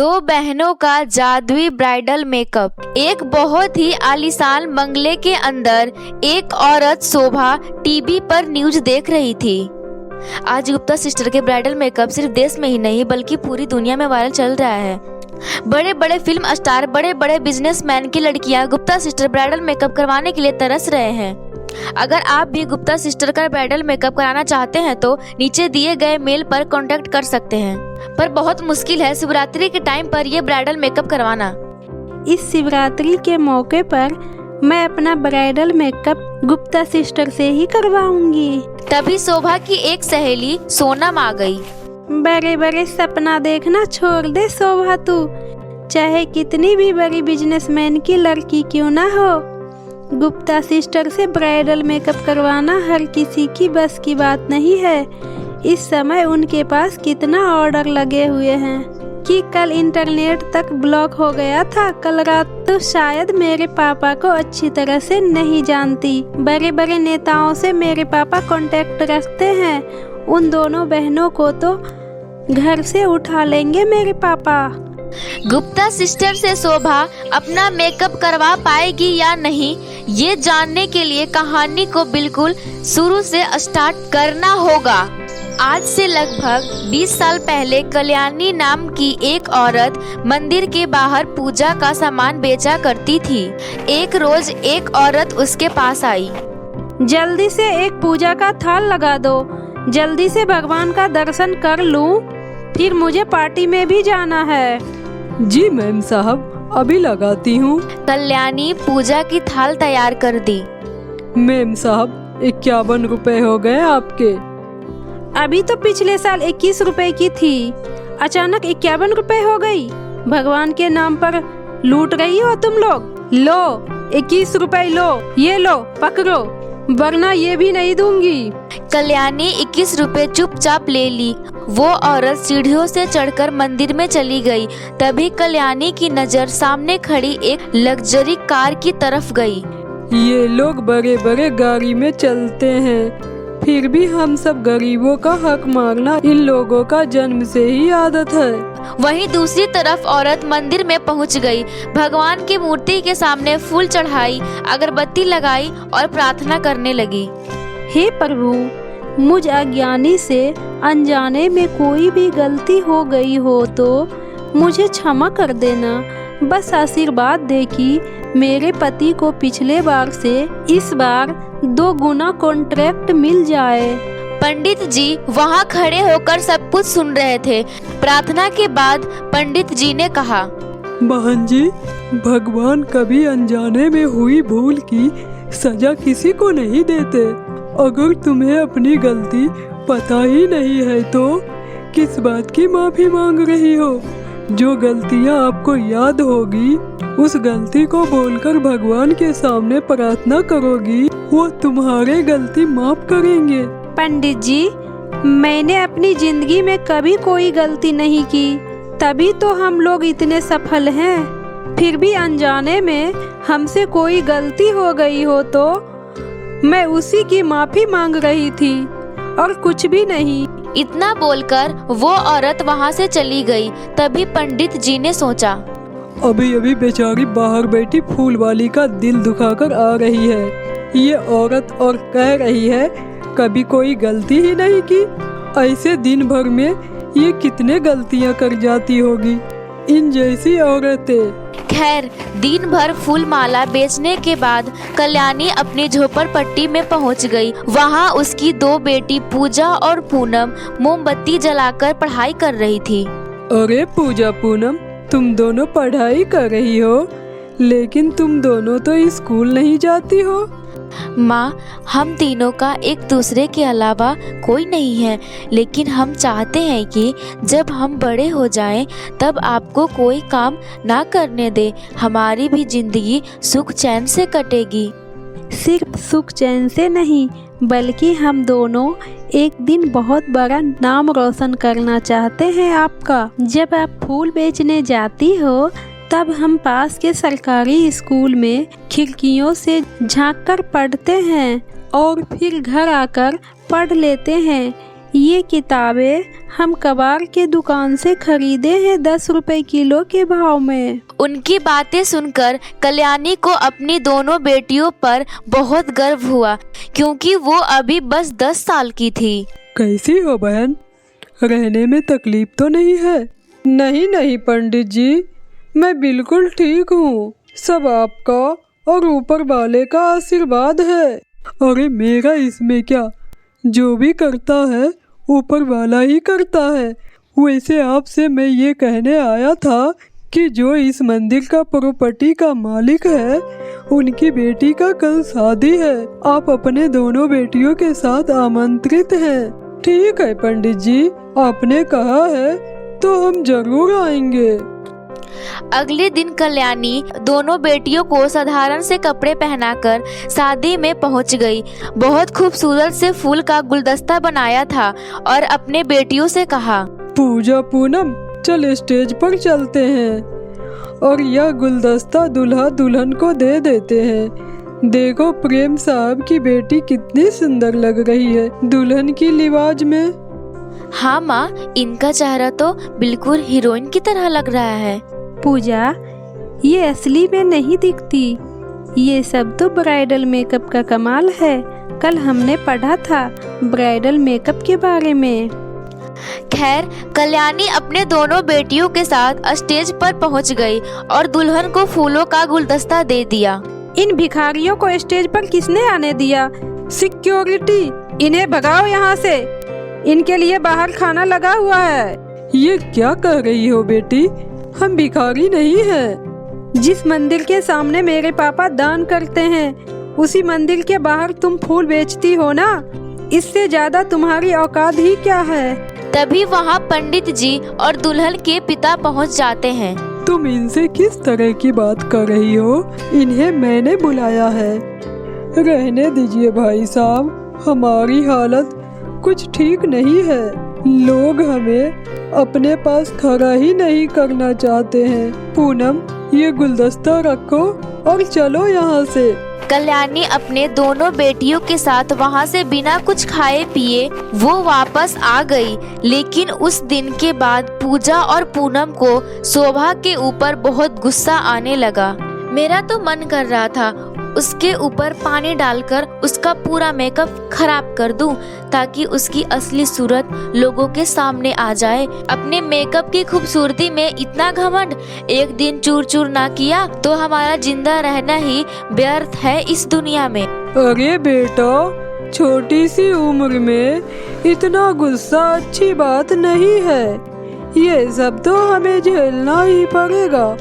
दो बहनों का जादुई ब्राइडल मेकअप। एक बहुत ही आलीशान बंगले के अंदर एक औरत शोभा टीवी पर न्यूज देख रही थी। आज गुप्ता सिस्टर के ब्राइडल मेकअप सिर्फ देश में ही नहीं बल्कि पूरी दुनिया में वायरल चल रहा है। बड़े बड़े फिल्म स्टार, बड़े बड़े बिजनेसमैन की लड़कियां गुप्ता सिस्टर ब्राइडल मेकअप करवाने के लिए तरस रहे हैं। अगर आप भी गुप्ता सिस्टर का ब्राइडल मेकअप कराना चाहते हैं तो नीचे दिए गए मेल पर कांटेक्ट कर सकते हैं। पर बहुत मुश्किल है शिवरात्रि के टाइम पर यह ब्राइडल मेकअप करवाना। इस शिवरात्रि के मौके पर मैं अपना ब्राइडल मेकअप गुप्ता सिस्टर से ही करवाऊंगी। तभी शोभा की एक सहेली सोनम आ गई। बड़े बड़े सपना देखना छोड़ दे शोभा, तू चाहे कितनी भी बड़ी बिजनेसमैन की लड़की क्यों ना हो, गुप्ता सिस्टर से ब्राइडल मेकअप करवाना हर किसी की बस की बात नहीं है। इस समय उनके पास कितना ऑर्डर लगे हुए हैं कि कल इंटरनेट तक ब्लॉक हो गया था। कल रात तो शायद मेरे पापा को अच्छी तरह से नहीं जानती। बड़े बड़े नेताओं से मेरे पापा कांटेक्ट रखते हैं। उन दोनों बहनों को तो घर से उठा लेंगे मेरे पापा। गुप्ता सिस्टर से शोभा अपना मेकअप करवा पाएगी या नहीं, ये जानने के लिए कहानी को बिल्कुल शुरू से स्टार्ट करना होगा। आज से लगभग 20 साल पहले कल्याणी नाम की एक औरत मंदिर के बाहर पूजा का सामान बेचा करती थी। एक रोज एक औरत उसके पास आई। जल्दी से एक पूजा का थाल लगा दो, जल्दी से भगवान का दर्शन कर लूं, फिर मुझे पार्टी में भी जाना है। जी मैम साहब, अभी लगाती हूँ। कल्याणी पूजा की थाल तैयार कर दी। मैम साहब 51 रुपए हो गए आपके। अभी तो पिछले साल 21 रुपए की थी, अचानक 51 रुपए हो गई। भगवान के नाम पर लूट रही हो तुम लोग। लो 21 रुपए लो, ये लो पकड़ो, वरना ये भी नहीं दूंगी। कल्याणी 21 रुपए चुपचाप ले ली। वो औरत सीढ़ियों से चढ़कर मंदिर में चली गई। तभी कल्याणी की नजर सामने खड़ी एक लग्जरी कार की तरफ गई। ये लोग बड़े बड़े गाड़ी में चलते हैं, फिर भी हम सब गरीबों का हक मांगना इन लोगों का जन्म से ही आदत है। वहीं दूसरी तरफ औरत मंदिर में पहुंच गई। भगवान की मूर्ति के सामने फूल चढ़ाई, अगरबत्ती लगाई और प्रार्थना करने लगी। हे प्रभु, मुझ अज्ञानी से अनजाने में कोई भी गलती हो गई हो तो मुझे क्षमा कर देना। बस आशीर्वाद दे कि मेरे पति को पिछले बार से इस बार 2 गुना कॉन्ट्रैक्ट मिल जाए। पंडित जी वहाँ खड़े होकर सब कुछ सुन रहे थे। प्रार्थना के बाद पंडित जी ने कहा, बहन जी, भगवान कभी अनजाने में हुई भूल की सजा किसी को नहीं देते। अगर तुम्हें अपनी गलती पता ही नहीं है तो किस बात की माफी मांग रही हो। जो गलतियां आपको याद होगी उस गलती को बोलकर भगवान के सामने प्रार्थना करोगी, वो तुम्हारे गलती माफ करेंगे। पंडित जी, मैंने अपनी जिंदगी में कभी कोई गलती नहीं की, तभी तो हम लोग इतने सफल हैं। फिर भी अनजाने में हमसे कोई गलती हो गई हो तो मैं उसी की माफी मांग रही थी और कुछ भी नहीं। इतना बोलकर वो औरत वहाँ से चली गई। तभी पंडित जी ने सोचा, अभी अभी बेचारी बाहर बैठी फूल वाली का दिल दुखाकर आ रही है ये औरत और कह रही है कभी कोई गलती ही नहीं की। ऐसे दिन भर में ये कितने गलतियां कर जाती होगी इन जैसी औरतें। खैर, दिन भर फूल माला बेचने के बाद कल्याणी अपनी झोपड़पट्टी में पहुंच गई। वहां उसकी 2 बेटी पूजा और पूनम मोमबत्ती जलाकर पढ़ाई कर रही थी। अरे पूजा पूनम, तुम दोनों पढ़ाई कर रही हो, लेकिन तुम दोनों तो स्कूल नहीं जाती हो। माँ, हम तीनों का एक दूसरे के अलावा कोई नहीं है, लेकिन हम चाहते हैं कि जब हम बड़े हो जाएं तब आपको कोई काम ना करने दे। हमारी भी जिंदगी सुख चैन से कटेगी। सिर्फ सुख चैन से नहीं, बल्कि हम दोनों एक दिन बहुत बड़ा नाम रोशन करना चाहते हैं आपका। जब आप फूल बेचने जाती हो तब हम पास के सरकारी स्कूल में खिड़कियों से झांककर पढ़ते हैं और फिर घर आकर पढ़ लेते हैं। ये किताबें हम कबाड़ के दुकान से खरीदे हैं 10 रुपए किलो के भाव में। उनकी बातें सुनकर कल्याणी को अपनी दोनों बेटियों पर बहुत गर्व हुआ, क्योंकि वो अभी बस 10 साल की थी। कैसी हो बहन, रहने में तकलीफ तो नहीं है? नहीं नहीं पंडित जी, मैं बिल्कुल ठीक हूँ। सब आपका और ऊपर वाले का आशीर्वाद है। अरे मेरा इसमें क्या, जो भी करता है ऊपर वाला ही करता है। वैसे आपसे मैं ये कहने आया था कि जो इस मंदिर का प्रॉपर्टी का मालिक है, उनकी बेटी का कल शादी है। आप अपने दोनों बेटियों के साथ आमंत्रित हैं। ठीक है पंडित जी, आपने कहा है तो हम जरूर आएंगे। अगले दिन कल्याणी दोनों बेटियों को साधारण से कपड़े पहनाकर शादी में पहुंच गई। बहुत खूबसूरत से फूल का गुलदस्ता बनाया था और अपने बेटियों से कहा, पूजा पूनम चल स्टेज पर चलते हैं और यह गुलदस्ता दूल्हा दुल्हन को दे देते हैं। देखो प्रेम साहब की बेटी कितनी सुंदर लग रही है दुल्हन की लिबाज में। हाँ माँ, इनका चेहरा तो बिल्कुल हीरोइन की तरह लग रहा है। पूजा, ये असली में नहीं दिखती। ये सब तो ब्राइडल मेकअप का कमाल है। कल हमने पढ़ा था ब्राइडल मेकअप के बारे में। खैर, कल्याणी अपने दोनों बेटियों के साथ स्टेज पर पहुंच गई और दुल्हन को फूलों का गुलदस्ता दे दिया। इन भिखारियों को स्टेज पर किसने आने दिया? सिक्योरिटी, इन्हें भगाओ यहाँ से। इनके लिए बाहर खाना लगा हुआ है। ये क्या कह रही हो बेटी, हम भिखारी नहीं हैं। जिस मंदिर के सामने मेरे पापा दान करते हैं, उसी मंदिर के बाहर तुम फूल बेचती हो ना। इससे ज्यादा तुम्हारी औकात ही क्या है? तभी वहाँ पंडित जी और दुल्हन के पिता पहुँच जाते हैं। तुम इनसे किस तरह की बात कर रही हो? इन्हें मैंने बुलाया है। रहने दीजिए भाई साहब, हमारी हालत कुछ ठीक नहीं है। लोग हमें अपने पास खड़ा ही नहीं करना चाहते हैं। पूनम, ये गुलदस्ता रखो और चलो यहाँ से। कल्याणी अपने दोनों बेटियों के साथ वहाँ से बिना कुछ खाए पिए वो वापस आ गई। लेकिन उस दिन के बाद पूजा और पूनम को शोभा के ऊपर बहुत गुस्सा आने लगा। मेरा तो मन कर रहा था उसके ऊपर पानी डालकर उसका पूरा मेकअप खराब कर दूं, ताकि उसकी असली सूरत लोगों के सामने आ जाए। अपने मेकअप की खूबसूरती में इतना घमंड एक दिन चूर चूर ना किया तो हमारा जिंदा रहना ही व्यर्थ है इस दुनिया में। अरे बेटा, छोटी सी उम्र में इतना गुस्सा अच्छी बात नहीं है। ये सब तो हमें झेलना ही पड़ेगा,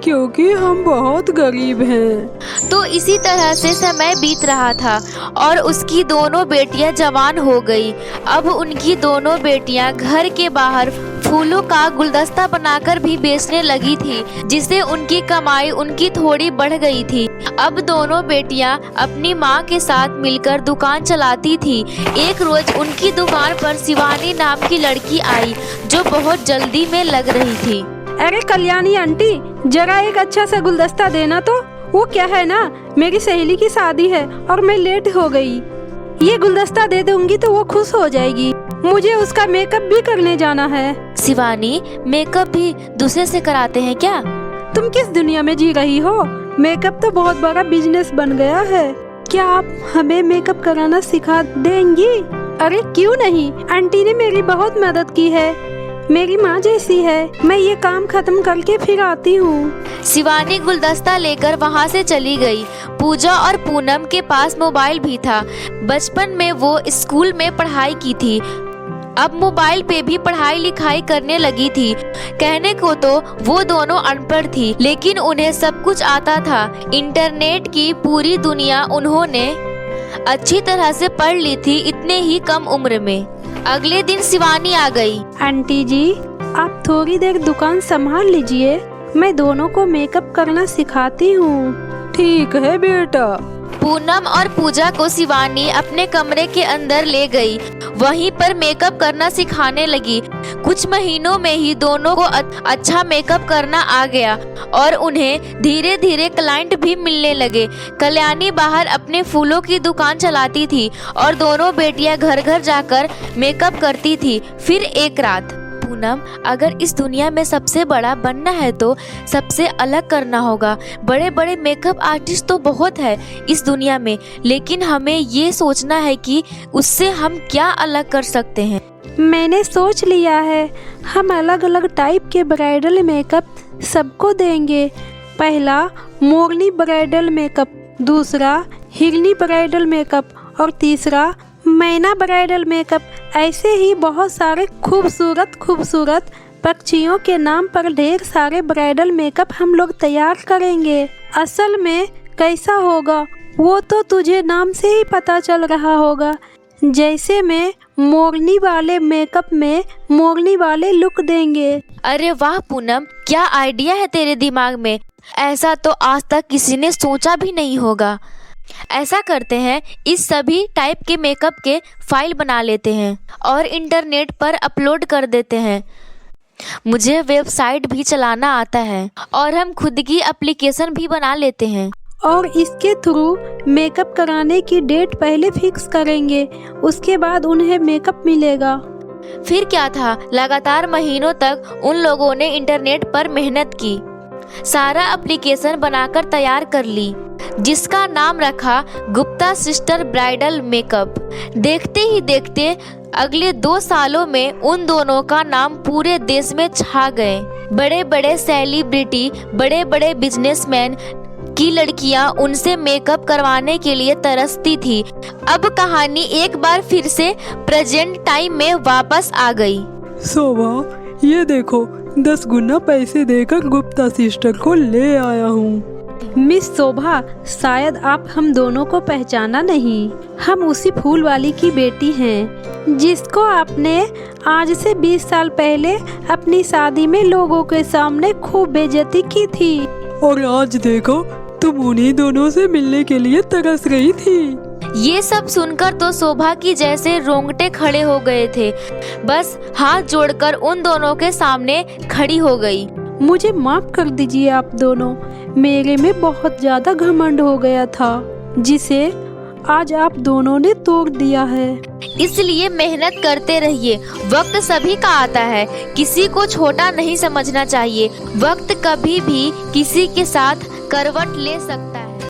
क्योंकि हम बहुत गरीब हैं। तो इसी तरह से समय बीत रहा था और उसकी दोनों बेटियां जवान हो गई। अब उनकी दोनों बेटियां घर के बाहर फूलों का गुलदस्ता बनाकर भी बेचने लगी थी, जिससे उनकी कमाई उनकी थोड़ी बढ़ गई थी। अब दोनों बेटियां अपनी माँ के साथ मिलकर दुकान चलाती थी। एक रोज उनकी दुकान पर शिवानी नाम की लड़की आई, जो बहुत जल्दी में लग रही थी। अरे कल्याणी आंटी, जरा एक अच्छा सा गुलदस्ता देना तो। वो क्या है ना, मेरी सहेली की शादी है और मैं लेट हो गई। ये गुलदस्ता दे दूंगी तो वो खुश हो जाएगी। मुझे उसका मेकअप भी करने जाना है। शिवानी, मेकअप भी दूसरे से कराते हैं क्या? तुम किस दुनिया में जी रही हो? मेकअप तो बहुत बड़ा बिजनेस बन गया है। क्या आप हमें मेकअप कराना सिखा देंगी? अरे क्यों नहीं, आंटी ने मेरी बहुत मदद की है। मेरी माँ जैसी है। मैं ये काम खत्म करके फिर आती हूँ। शिवानी गुलदस्ता लेकर वहाँ से चली गई। पूजा और पूनम के पास मोबाइल भी था। बचपन में वो स्कूल में पढ़ाई की थी, अब मोबाइल पे भी पढ़ाई लिखाई करने लगी थी। कहने को तो वो दोनों अनपढ़ थी, लेकिन उन्हें सब कुछ आता था। इंटरनेट की पूरी दुनिया उन्होंने अच्छी तरह से पढ़ ली थी इतने ही कम उम्र में। अगले दिन शिवानी आ गई। आंटी जी, आप थोड़ी देर दुकान संभाल लीजिए, मैं दोनों को मेकअप करना सिखाती हूँ। ठीक है बेटा। पूनम और पूजा को शिवानी अपने कमरे के अंदर ले गई। वहीं पर मेकअप करना सिखाने लगी। कुछ महीनों में ही दोनों को अच्छा मेकअप करना आ गया और उन्हें धीरे धीरे क्लाइंट भी मिलने लगे। कल्याणी बाहर अपने फूलों की दुकान चलाती थी और दोनों बेटियां घर घर जाकर मेकअप करती थी। फिर एक रात, पूनम, अगर इस दुनिया में सबसे बड़ा बनना है तो सबसे अलग करना होगा। बड़े बड़े मेकअप आर्टिस्ट तो बहुत है इस दुनिया में, लेकिन हमें ये सोचना है कि उससे हम क्या अलग कर सकते हैं। मैंने सोच लिया है, हम अलग अलग टाइप के ब्राइडल मेकअप सबको देंगे। पहला मोरनी ब्राइडल मेकअप, दूसरा हिरनी ब्राइडल मेकअप और तीसरा मैना ब्राइडल मेकअप। ऐसे ही बहुत सारे खूबसूरत खूबसूरत पक्षियों के नाम पर ढेर सारे ब्राइडल मेकअप हम लोग तैयार करेंगे। असल में कैसा होगा वो तो तुझे नाम से ही पता चल रहा होगा। जैसे मैं मोरनी वाले मेकअप में मोरनी वाले लुक देंगे। अरे वाह पूनम, क्या आइडिया है तेरे दिमाग में। ऐसा तो आज तक किसी ने सोचा भी नहीं होगा। ऐसा करते हैं, इस सभी टाइप के मेकअप के फाइल बना लेते हैं और इंटरनेट पर अपलोड कर देते हैं। मुझे वेबसाइट भी चलाना आता है और हम खुद की एप्लीकेशन भी बना लेते हैं। और इसके थ्रू मेकअप कराने की डेट पहले फिक्स करेंगे, उसके बाद उन्हें मेकअप मिलेगा। फिर क्या था, लगातार महीनों तक उन लोगों ने इंटरनेट पर मेहनत की, सारा एप्लीकेशन बनाकर तैयार कर ली, जिसका नाम रखा गुप्ता सिस्टर ब्राइडल मेकअप। देखते ही देखते अगले 2 सालों में उन दोनों का नाम पूरे देश में छा गए। बड़े बड़े सेलिब्रिटी, बड़े बड़े बिजनेसमैन की लड़कियां उनसे मेकअप करवाने के लिए तरसती थी। अब कहानी एक बार फिर से प्रेजेंट टाइम में वापस आ गई। शोभा, ये देखो 10 गुना पैसे देकर गुप्ता सिस्टर को ले आया हूँ। मिस शोभा, शायद आप हम दोनों को पहचाना नहीं। हम उसी फूल वाली की बेटी हैं, जिसको आपने आज से 20 साल पहले अपनी शादी में लोगों के सामने खूब बेइज्जती की थी। और आज देखो, तुम उन्हीं दोनों से मिलने के लिए तरस रही थी। ये सब सुनकर तो शोभा की जैसे रोंगटे खड़े हो गए थे। बस हाथ जोड़कर उन दोनों के सामने खड़ी हो गई। मुझे माफ कर दीजिए आप दोनों, मेरे में बहुत ज्यादा घमंड हो गया था, जिसे आज आप दोनों ने तोड़ दिया है। इसलिए मेहनत करते रहिए। वक्त सभी का आता है, किसी को छोटा नहीं समझना चाहिए। वक्त कभी भी किसी के साथ करवट ले सकता